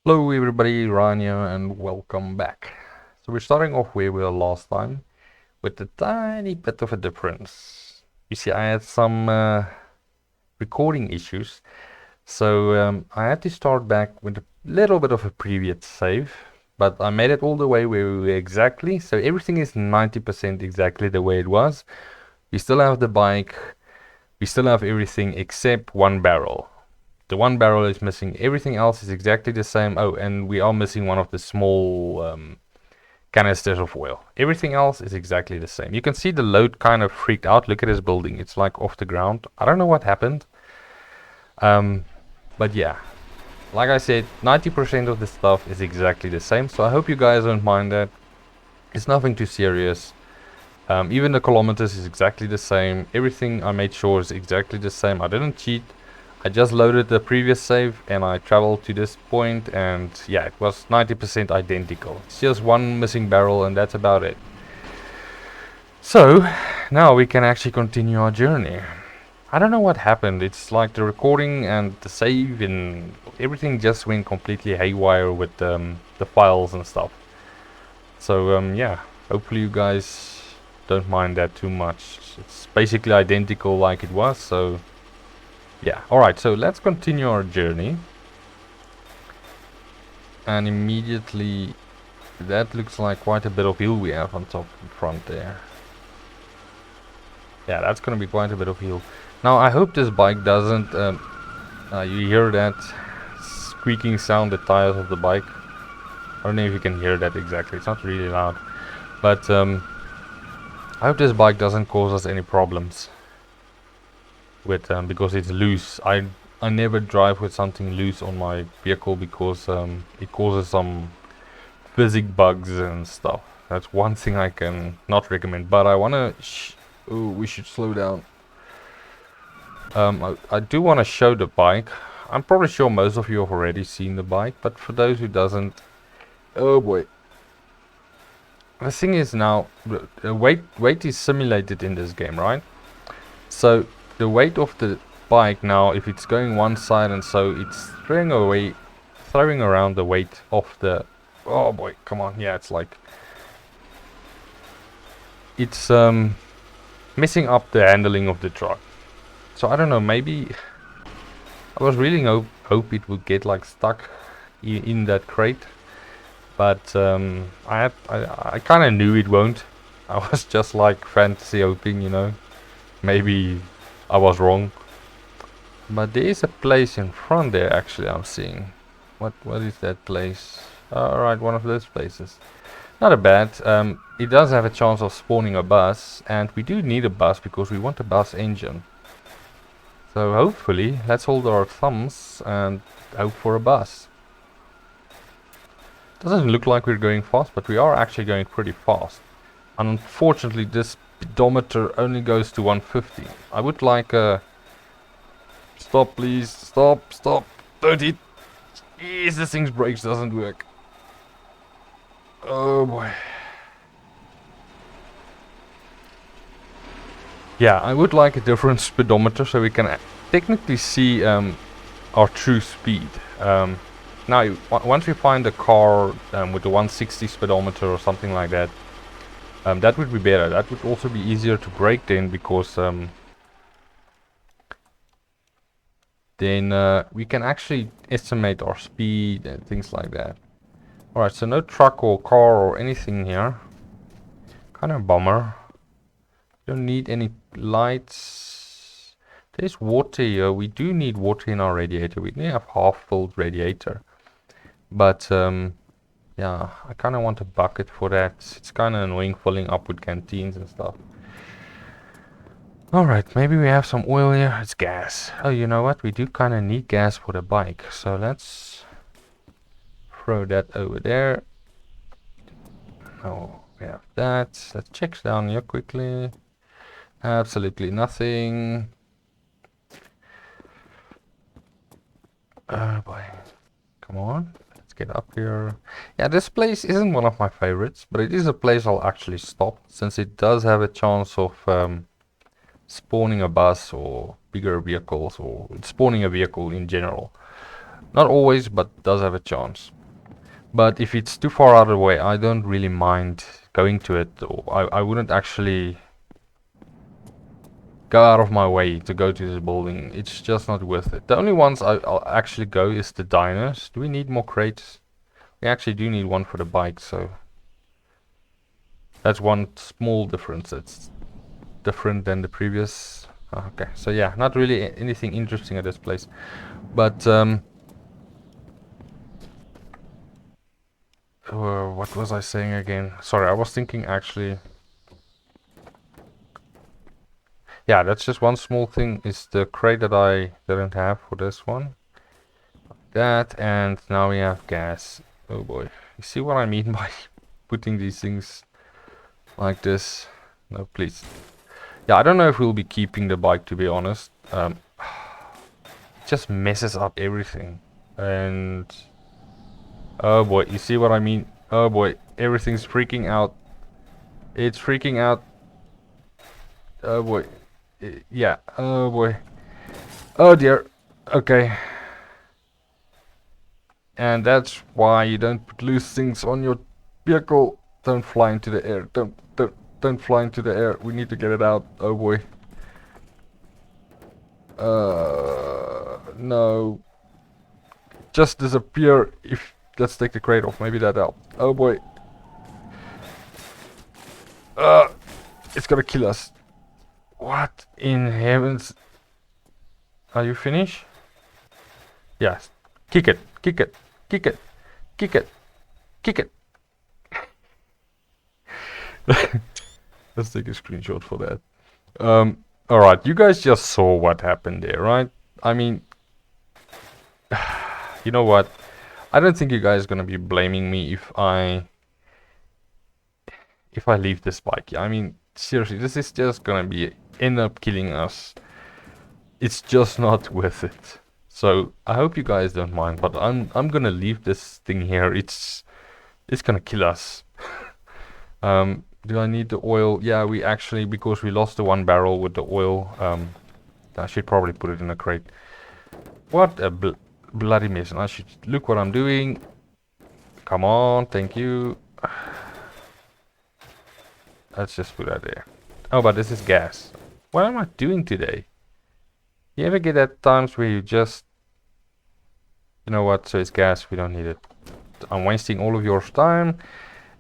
Hello everybody, Ryan here and welcome back. So we're starting off where we were last time with a tiny bit of a difference. You see, I had some recording issues, so I had to start back with a little bit of a previous save, but I made it all the way where we were exactly, so everything is 90% exactly the way it was. We still have the bike, we still have everything except one barrel. The one barrel is missing. Everything else is exactly the same. Oh, and we are missing one of the small canisters of oil. Everything else is exactly the same. You can see the load kind of freaked out. Look at this building. It's like off the ground. I don't know what happened. But yeah, like I said, 90% of the stuff is exactly the same. So I hope you guys don't mind that. It's nothing too serious. Even the kilometers is exactly the same. Everything I made sure is exactly the same. I didn't cheat. I just loaded the previous save and I traveled to this point, and yeah, it was 90% identical. It's just one missing barrel and that's about it. So now we can actually continue our journey. I don't know what happened. It's like the recording and the save and everything just went completely haywire with the files and stuff. So yeah, hopefully you guys don't mind that too much. It's basically identical like it was, so yeah. Alright, so let's continue our journey. And immediately, that looks like quite a bit of hill we have on top in front there. Yeah, that's gonna be quite a bit of hill. Now, I hope this bike doesn't... you hear that squeaking sound, the tires of the bike. I don't know if you can hear that exactly. It's not really loud. But I hope this bike doesn't cause us any problems with because it's loose. I never drive with something loose on my vehicle because it causes some physics bugs and stuff. That's one thing I can not recommend. But I wanna oh, we should slow down. I do want to show the bike. I'm probably sure most of you have already seen the bike, but for those who doesn't, oh boy. The thing is now, weight is simulated in this game, right? So the weight of the bike now, if it's going one side and so it's throwing around the weight of the, oh boy, come on, yeah, it's like, it's messing up the handling of the truck. So I don't know, maybe I was really hope it would get like stuck in that crate, but I kind of knew it won't. I was just like fantasy hoping, you know, maybe I was wrong. But there is a place in front there actually I'm seeing. What is that place? Alright, one of those places. Not a bad. It does have a chance of spawning a bus, and we do need a bus because we want a bus engine. So hopefully, let's hold our thumbs and hope for a bus. Doesn't look like we're going fast, but we are actually going pretty fast. Unfortunately, this speedometer only goes to 150. I would like a... Stop, please. Stop. Don't hit. Jeez, this thing's brakes doesn't work. Oh boy. Yeah, I would like a different speedometer so we can technically see our true speed. Now, once we find a car with the 160 speedometer or something like that, that would be better. That would also be easier to brake then, because then we can actually estimate our speed and things like that. Alright, so no truck or car or anything here. Kind of a bummer. Don't need any lights. There's water here. We do need water in our radiator. We need a half-filled radiator. But yeah, I kind of want a bucket for that. It's kind of annoying filling up with canteens and stuff. Alright, maybe we have some oil here. It's gas. Oh, you know what? We do kind of need gas for the bike. So let's throw that over there. Oh, we have that. Let's check down here quickly. Absolutely nothing. Oh boy. Come on. Let's get up here. Yeah, this place isn't one of my favorites, but it is a place I'll actually stop, since it does have a chance of spawning a bus or bigger vehicles, or spawning a vehicle in general. Not always, but does have a chance. But if it's too far out of the way, I don't really mind going to it. I wouldn't actually go out of my way to go to this building. It's just not worth it. The only ones I'll actually go is the diners. Do we need more crates? We actually do need one for the bike, so that's one small difference. It's different than the previous. Okay, so yeah, not really anything interesting at this place. But what was I saying again? Sorry, I was thinking actually. Yeah, that's just one small thing. Is the crate that I didn't have for this one. That, and now we have gas. Oh boy, you see what I mean by putting these things like this? No, please. Yeah, I don't know if we'll be keeping the bike, to be honest. It just messes up everything. And oh boy, you see what I mean? Oh boy, everything's freaking out. It's freaking out. Oh boy. Yeah, oh boy. Oh dear. Okay. And that's why you don't put loose things on your vehicle. Don't fly into the air. Don't fly into the air. We need to get it out. Oh boy. No. Just disappear. If let's take the crate off. Maybe that helped. Oh boy. It's gonna kill us. What in heavens? Are you finished? Yes. Kick it. Kick it. Kick it. Kick it. Kick it. Let's take a screenshot for that. Alright, you guys just saw what happened there, right? I mean, you know what? I don't think you guys are gonna be blaming me if I leave this bike. I mean, seriously, this is just gonna be end up killing us. It's just not worth it. So I hope you guys don't mind, but I'm gonna leave this thing here. It's gonna kill us. Do I need the oil? Yeah, we actually, because we lost the one barrel with the oil, I should probably put it in a crate. What a bloody mess. And I should look what I'm doing. Come on, thank you. Let's just put that there. Oh, but this is gas. What am I doing today? You ever get at times where you just... You know what, so it's gas, we don't need it. I'm wasting all of your time,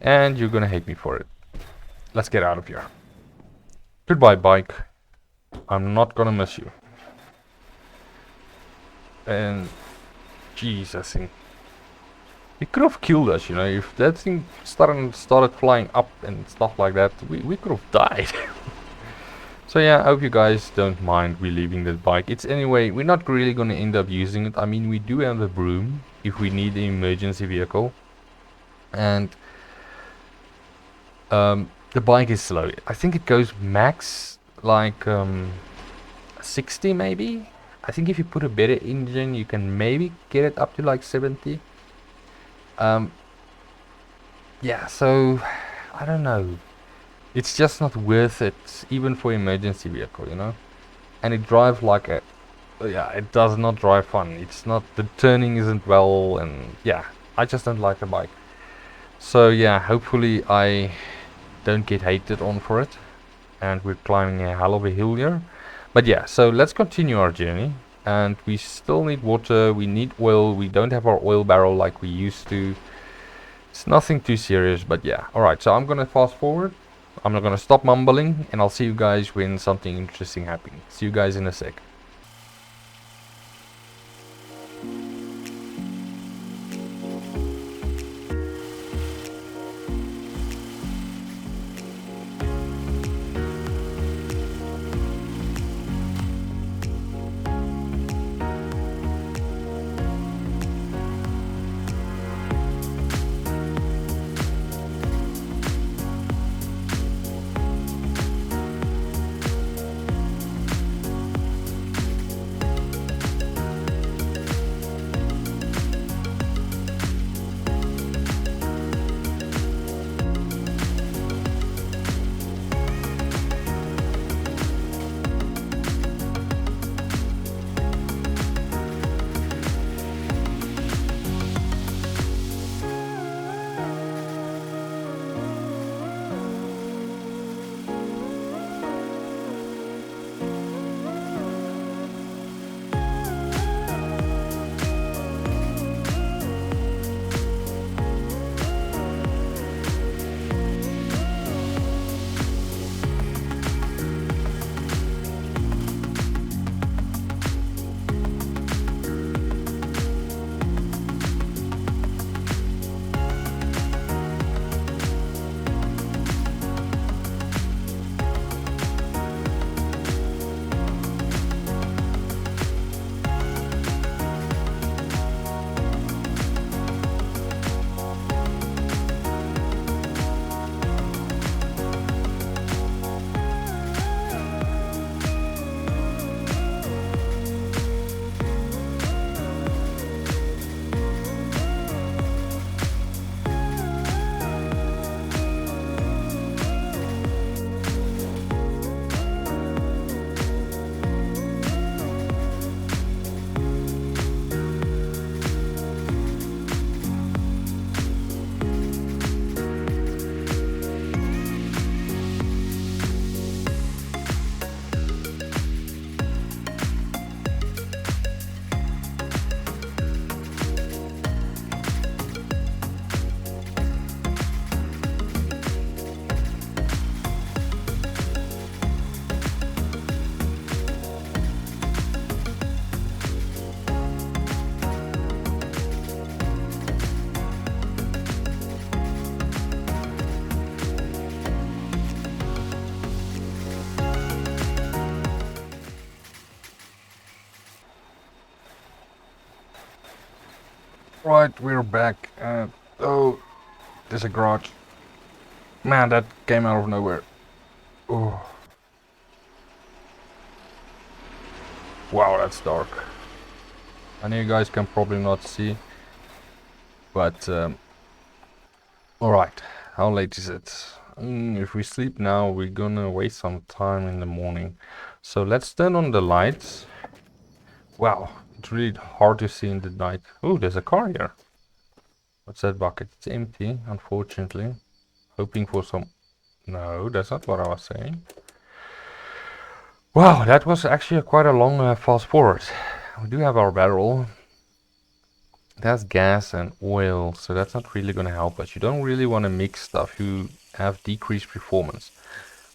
and you're gonna hate me for it. Let's get out of here. Goodbye, bike. I'm not gonna miss you. And... Jesus. It could have killed us, you know, if that thing started flying up and stuff like that, we could have died. So yeah, I hope you guys don't mind me leaving this bike. It's anyway, we're not really gonna end up using it. I mean, we do have the broom if we need an emergency vehicle. And the bike is slow. I think it goes max like 60 maybe. I think if you put a better engine, you can maybe get it up to like 70. Yeah, so I don't know. It's just not worth it, even for emergency vehicle, you know. And it drives like a, yeah, it does not drive fun. It's not, the turning isn't well, and yeah, I just don't like the bike. So yeah, hopefully I don't get hated on for it. And we're climbing a hell of a hill here. But yeah, so let's continue our journey. And we still need water, we need oil, we don't have our oil barrel like we used to. It's nothing too serious, but yeah. Alright, so I'm gonna fast forward. I'm not gonna stop mumbling, and I'll see you guys when something interesting happens. See you guys in a sec. Right, we're back. Oh, there's a garage. Man, that came out of nowhere. Oh, wow, that's dark. I know you guys can probably not see, but alright, how late is it? If we sleep now, we're gonna waste some time in the morning. So let's turn on the lights. Wow, it's really hard to see in the night. Oh, there's a car here. What's that bucket? It's empty, unfortunately. Hoping for some... No, that's not what I was saying. Wow, that was actually quite a long fast forward. We do have our barrel. That's gas and oil, so that's not really going to help us. You don't really want to mix stuff. You have decreased performance.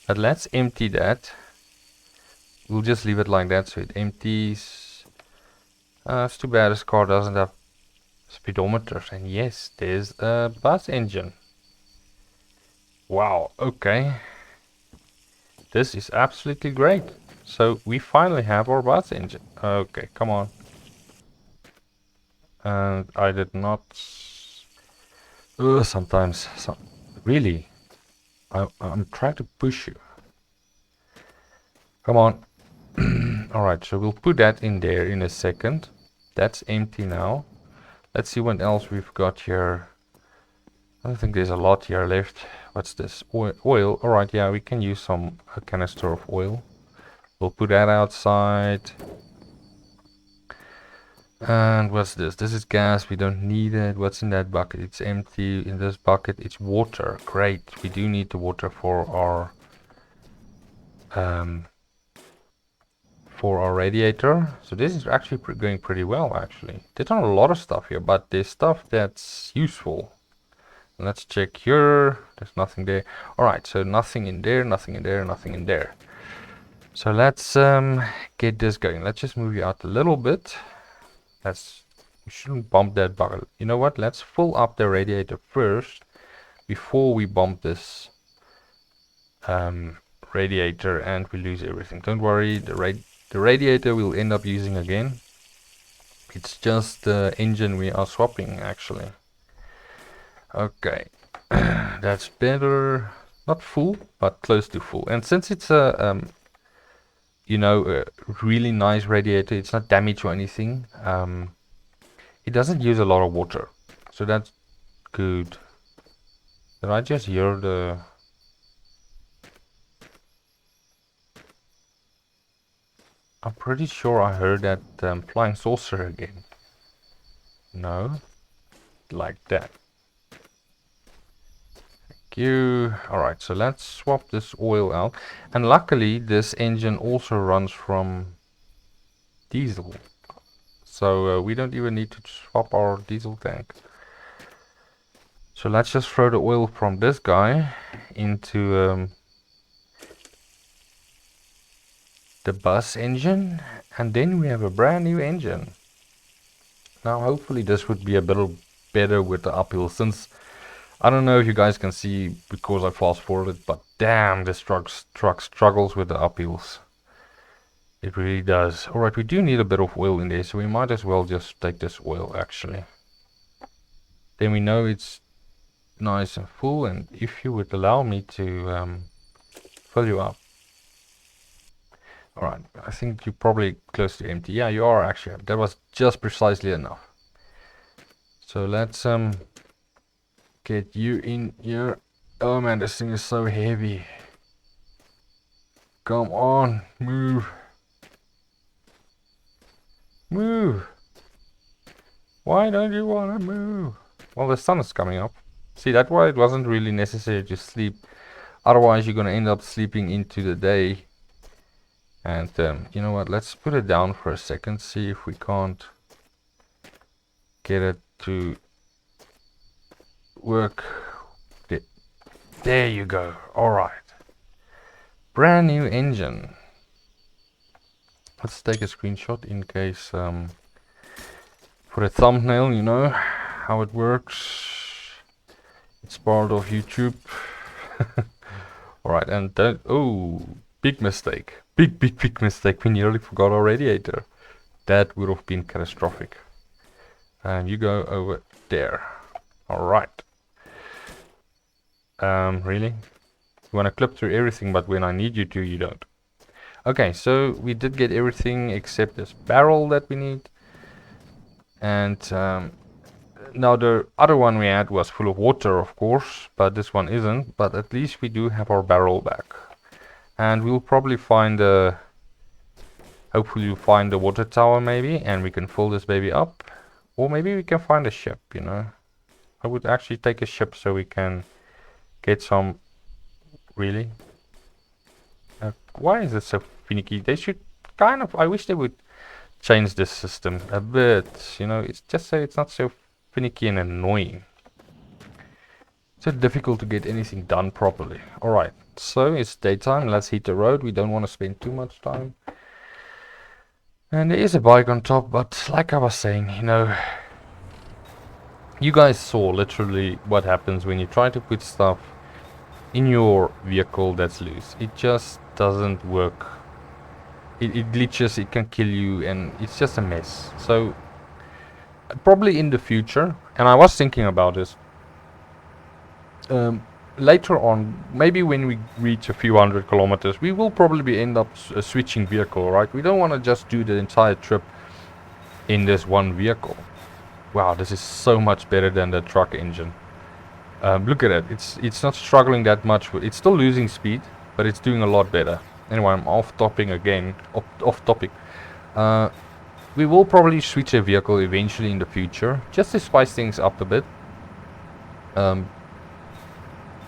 But let's empty that. We'll just leave it like that so it empties. It's too bad this car doesn't have speedometers. And yes, there's a bus engine. Wow, okay. This is absolutely great. So we finally have our bus engine. Okay, come on. And I did not... sometimes... really? I'm trying to push you. Come on. Alright, so we'll put that in there in a second. That's empty now. Let's see what else we've got here. I don't think there's a lot here left. What's this? Oil. Alright, yeah, we can use a canister of oil. We'll put that outside. And what's this? This is gas. We don't need it. What's in that bucket? It's empty. In this bucket, it's water. Great. We do need the water for our radiator. So this is actually going pretty well, actually. There's not a lot of stuff here, but there's stuff that's useful. Let's check here. There's nothing there. Alright, so nothing in there, nothing in there, nothing in there. So let's get this going. Let's just move you out a little bit. We shouldn't bump that bucket. You know what? Let's fill up the radiator first before we bump this radiator and we lose everything. Don't worry, the radiator we'll end up using again. It's just the engine we are swapping actually. Okay, that's better. Not full, but close to full. And since it's a a really nice radiator, it's not damaged or anything. It doesn't use a lot of water, so that's good. Did I just hear the... I'm pretty sure I heard that flying saucer again. No, like that. Thank you. Alright, so let's swap this oil out. And luckily this engine also runs from diesel. So we don't even need to swap our diesel tank. So let's just throw the oil from this guy into the bus engine. And then we have a brand new engine. Now hopefully this would be a bit better with the uphill, since I don't know if you guys can see because I fast forwarded, but damn, this truck struggles with the uphills. It really does. Alright, we do need a bit of oil in there, so we might as well just take this oil actually. Then we know it's nice and full, and if you would allow me to fill you up. Alright, I think you're probably close to empty. Yeah, you are actually. That was just precisely enough. So let's get you in here. Oh man, this thing is so heavy. Come on, move. Move. Why don't you want to move? Well, the sun is coming up. See, that's why it wasn't really necessary to sleep. Otherwise, you're going to end up sleeping into the day. And you know what? Let's put it down for a second. See if we can't get it to work. There you go. Alright. Brand new engine. Let's take a screenshot in case for a thumbnail, you know how it works. It's part of YouTube. Alright, and that, oh, big mistake. Big mistake. We nearly forgot our radiator. That would have been catastrophic. And you go over there. Alright. Really? You want to clip through everything, but when I need you to, you don't. Okay, so we did get everything except this barrel that we need. And now the other one we had was full of water, of course, but this one isn't. But at least we do have our barrel back. And we'll probably find a... Hopefully we'll find the water tower maybe, and we can fill this baby up. Or maybe we can find a ship, you know. I would actually take a ship so we can get some... Really? Why is it so finicky? They should kind of... I wish they would change this system a bit, you know. It's just so it's not so finicky and annoying. So difficult to get anything done properly. Alright, so it's daytime. Let's hit the road. We don't want to spend too much time. And there is a bike on top, but like I was saying, you know, you guys saw literally what happens when you try to put stuff in your vehicle that's loose. It just doesn't work. It glitches, it can kill you, and it's just a mess. So probably in the future, and I was thinking about this, later on, maybe when we reach a few hundred kilometers, we will probably end up switching vehicle, right? We don't want to just do the entire trip in this one vehicle. Wow, this is so much better than the truck engine. Look at it. It's not struggling that much. It's still losing speed, but it's doing a lot better. Anyway, I'm off topic again. Off topic. We will probably switch a vehicle eventually in the future, just to spice things up a bit.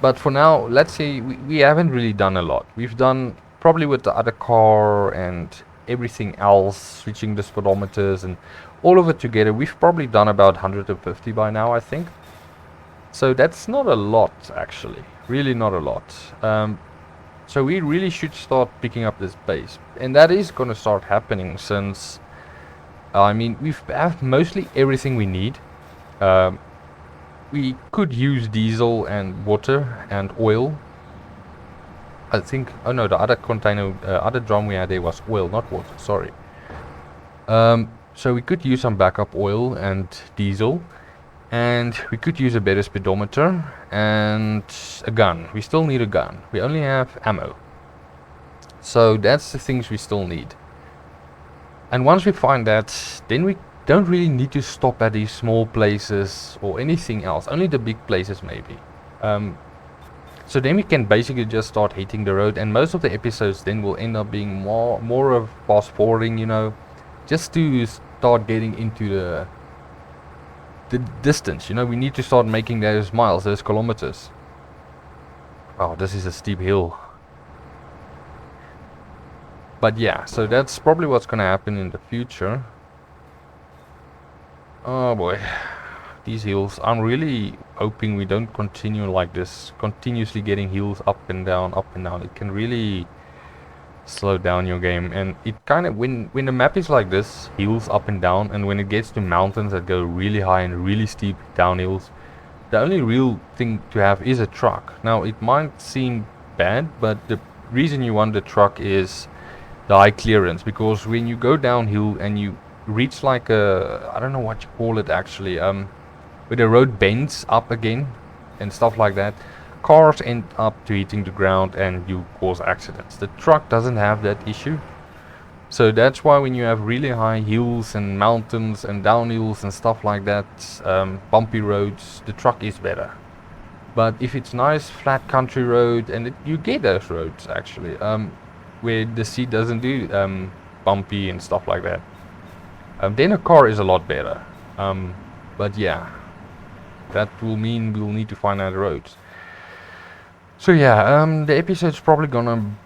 But for now, let's say we haven't really done a lot. We've done probably with the other car and everything else, switching the speedometers and all of it together. We've probably done about 150 by now, I think. So that's not a lot, actually. Really not a lot. So we really should start picking up this base. And that is going to start happening since... I mean, we have mostly everything we need. We could use diesel and water and oil. I think... Oh no, the other container... other drum we had there was oil, not water. Sorry. So we could use some backup oil and diesel. And we could use a better speedometer and a gun. We still need a gun. We only have ammo. So that's the things we still need. And once we find that, then we don't really need to stop at these small places or anything else. Only the big places maybe. So then we can basically just start hitting the road. And most of the episodes then will end up being more of fast forwarding, you know. Just to start getting into the distance, you know, we need to start making those miles, those kilometers. Oh, this is a steep hill. But yeah, so that's probably what's gonna happen in the future. Oh boy, these hills. I'm really hoping we don't continue like this, continuously getting hills up and down, up and down. It can really slow down your game, and it kind of, when the map is like this, hills up and down, and when it gets to mountains that go really high and really steep downhills, the only real thing to have is a truck. Now it might seem bad, but the reason you want the truck is the high clearance, because when you go downhill and you reach like a, I don't know what you call it actually, where the road bends up again and stuff like that, cars end up to hitting the ground and you cause accidents. The truck doesn't have that issue. So that's why when you have really high hills and mountains and downhills and stuff like that, bumpy roads, the truck is better. But if it's nice flat country road, and you get those roads actually, where the seat doesn't do bumpy and stuff like that, then a car is a lot better. But yeah, that will mean we'll need to find other roads. So yeah, the episode's probably gone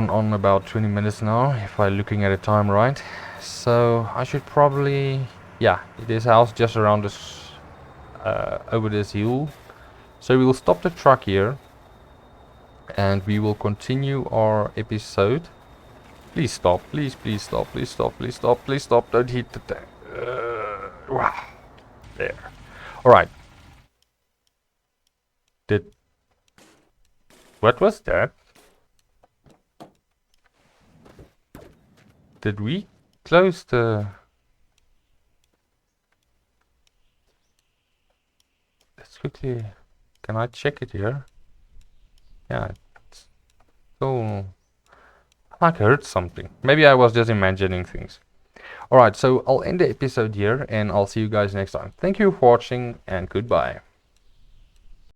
on about 20 minutes now, if I'm looking at the time right. So I should probably, yeah, this house just around this, over this hill. So we will stop the truck here, and we will continue our episode. Please stop, please stop, please stop, please stop, please stop, don't hit the tank. Wow, there. Alright. What was that? Did we close the... quickly, can I check it here? Yeah, it's so, I like heard something. Maybe I was just imagining things. Alright, so I'll end the episode here and I'll see you guys next time. Thank you for watching and goodbye.